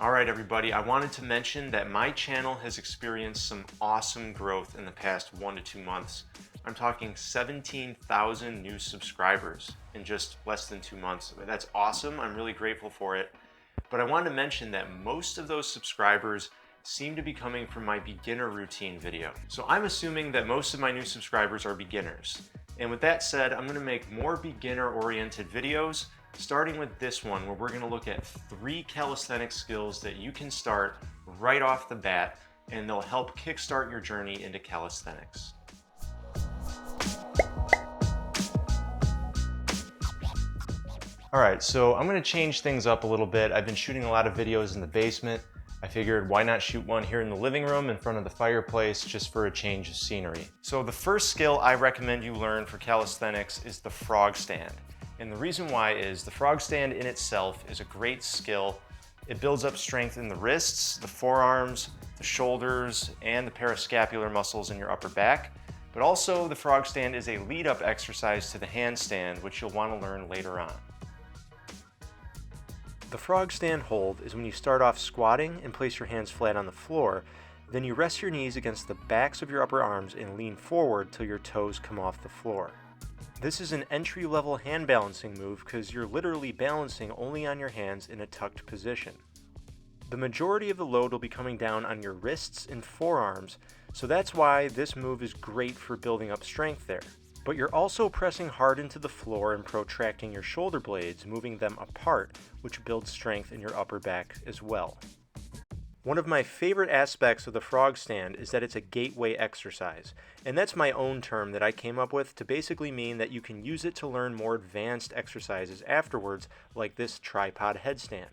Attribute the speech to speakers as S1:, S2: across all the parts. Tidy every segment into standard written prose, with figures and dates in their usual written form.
S1: Alright everybody, I wanted to mention that my channel has experienced some awesome growth in the past 1 to 2 months. I'm talking 17,000 new subscribers in just less than 2 months. That's awesome, I'm really grateful for it. But I wanted to mention that most of those subscribers seem to be coming from my beginner routine video. So I'm assuming that most of my new subscribers are beginners. And with that said, I'm going to make more beginner-oriented videos, starting with this one where we're going to look at 3 calisthenics skills that you can start right off the bat, and they'll help kickstart your journey into calisthenics. Alright, so I'm going to change things up a little bit. I've been shooting a lot of videos in the basement. I figured why not shoot one here in the living room in front of the fireplace just for a change of scenery. So the first skill I recommend you learn for calisthenics is the frog stand. And the reason why is the frog stand in itself is a great skill. It builds up strength in the wrists, the forearms, the shoulders, and the parascapular muscles in your upper back. But also the frog stand is a lead-up exercise to the handstand, which you'll want to learn later on. The frog stand hold is when you start off squatting and place your hands flat on the floor, then you rest your knees against the backs of your upper arms and lean forward till your toes come off the floor. This is an entry-level hand balancing move because you're literally balancing only on your hands in a tucked position. The majority of the load will be coming down on your wrists and forearms, so that's why this move is great for building up strength there. But you're also pressing hard into the floor and protracting your shoulder blades, moving them apart, which builds strength in your upper back as well. One of my favorite aspects of the frog stand is that it's a gateway exercise, and that's my own term that I came up with to basically mean that you can use it to learn more advanced exercises afterwards, like this tripod headstand.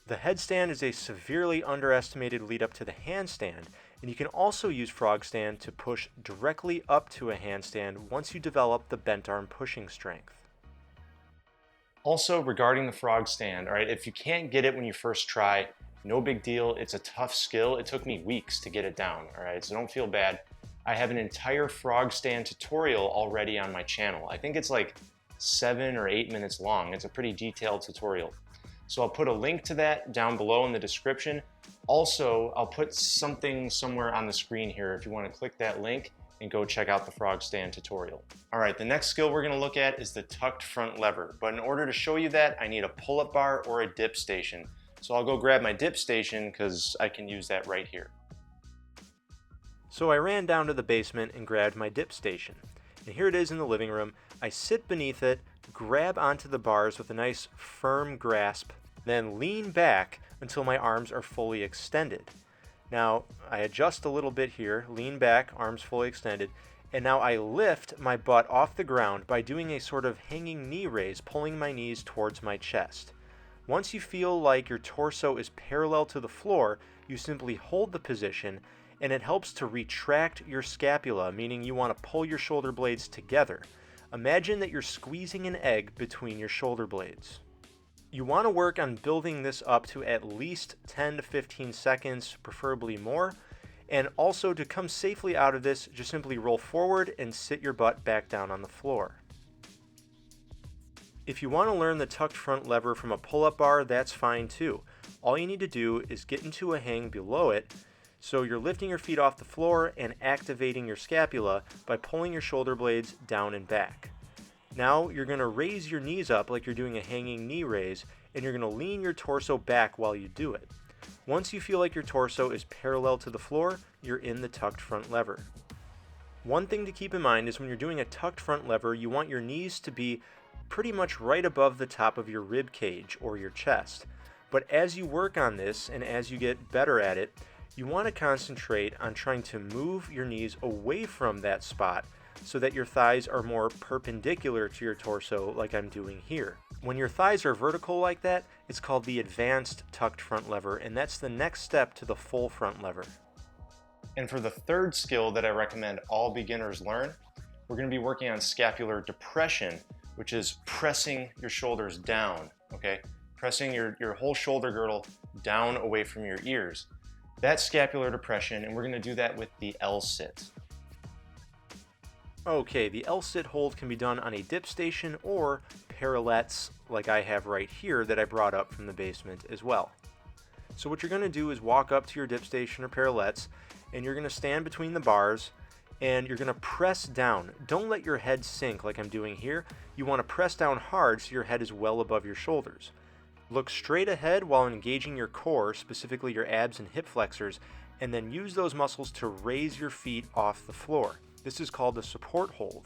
S1: The headstand is a severely underestimated lead up to the handstand, and you can also use frog stand to push directly up to a handstand once you develop the bent arm pushing strength. Also, regarding the frog stand, alright, if you can't get it when you first try, no big deal. It's a tough skill. It took me weeks to get it down, alright, so don't feel bad. I have an entire frog stand tutorial already on my channel. I think it's like 7 or 8 minutes long. It's a pretty detailed tutorial. So I'll put a link to that down below in the description. Also, I'll put something somewhere on the screen here if you want to click that link and go check out the frog stand tutorial. Alright, the next skill we're going to look at is the tucked front lever. But in order to show you that, I need a pull-up bar or a dip station. So I'll go grab my dip station because I can use that right here. So I ran down to the basement and grabbed my dip station. And here it is in the living room. I sit beneath it, grab onto the bars with a nice firm grasp, then lean back until my arms are fully extended. Now I adjust a little bit here, lean back, arms fully extended, and now I lift my butt off the ground by doing a sort of hanging knee raise, pulling my knees towards my chest. Once you feel like your torso is parallel to the floor, you simply hold the position, and it helps to retract your scapula, meaning you want to pull your shoulder blades together. Imagine that you're squeezing an egg between your shoulder blades. You want to work on building this up to at least 10 to 15 seconds, preferably more, and also to come safely out of this, just simply roll forward and sit your butt back down on the floor. If you want to learn the tucked front lever from a pull-up bar, that's fine too. All you need to do is get into a hang below it, so you're lifting your feet off the floor and activating your scapula by pulling your shoulder blades down and back. Now you're going to raise your knees up like you're doing a hanging knee raise, and you're going to lean your torso back while you do it. Once you feel like your torso is parallel to the floor, you're in the tucked front lever. One thing to keep in mind is when you're doing a tucked front lever, you want your knees to be pretty much right above the top of your rib cage or your chest. But as you work on this and as you get better at it, you want to concentrate on trying to move your knees away from that spot so that your thighs are more perpendicular to your torso like I'm doing here. When your thighs are vertical like that, it's called the advanced tucked front lever, and that's the next step to the full front lever. And for the third skill that I recommend all beginners learn, we're going to be working on scapular depression, which is pressing your shoulders down, okay? Pressing your whole shoulder girdle down away from your ears. That's scapular depression, and we're going to do that with the L-sit. Okay, the L-sit hold can be done on a dip station or parallettes like I have right here that I brought up from the basement as well.
S2: So what you're going to do is walk up to your dip station or parallettes, and you're going to stand between the bars, and you're going to press down. Don't let your head sink like I'm doing here. You want to press down hard so your head is well above your shoulders. Look straight ahead while engaging your core, specifically your abs and hip flexors, and then use those muscles to raise your feet off the floor. This is called a support hold.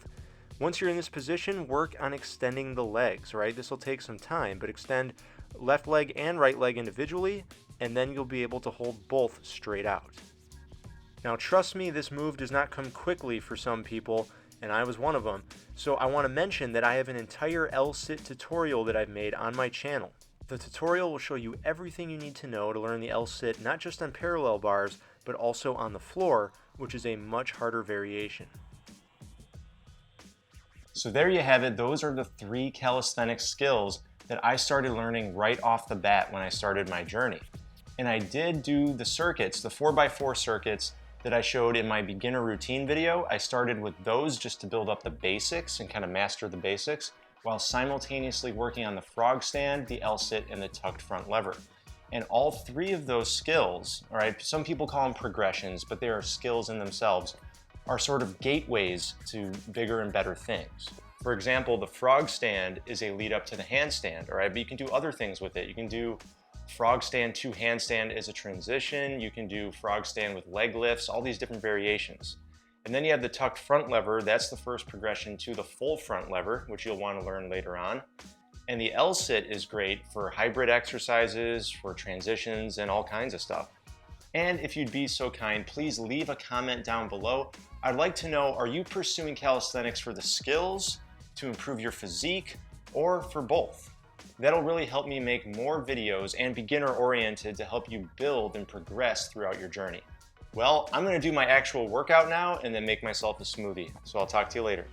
S2: Once you're in this position, work on extending the legs, right? This will take some time, but extend left leg and right leg individually, and then you'll be able to hold both straight out. Now trust me, this move does not come quickly for some people, and I was one of them, so I want to mention that I have an entire L-sit tutorial that I've made on my channel. The tutorial will show you everything you need to know to learn the L-sit, not just on parallel bars, but also on the floor, which is a much harder variation.
S1: So there you have it. Those are the 3 calisthenics skills that I started learning right off the bat when I started my journey. And I did do the circuits, the 4x4 circuits that I showed in my beginner routine video. I started with those just to build up the basics and kind of master the basics, while simultaneously working on the frog stand, the L-sit, and the tucked front lever. And all 3 of those skills, all right, some people call them progressions, but they are skills in themselves, are sort of gateways to bigger and better things. For example, the frog stand is a lead up to the handstand, all right, but you can do other things with it. You can do frog stand to handstand as a transition. You can do frog stand with leg lifts, all these different variations. And then you have the tucked front lever. That's the first progression to the full front lever, which you'll want to learn later on. And the L-sit is great for hybrid exercises, for transitions, and all kinds of stuff. And if you'd be so kind, please leave a comment down below. I'd like to know, are you pursuing calisthenics for the skills, to improve your physique, or for both? That'll really help me make more videos and beginner-oriented to help you build and progress throughout your journey. Well, I'm gonna do my actual workout now and then make myself a smoothie. So I'll talk to you later.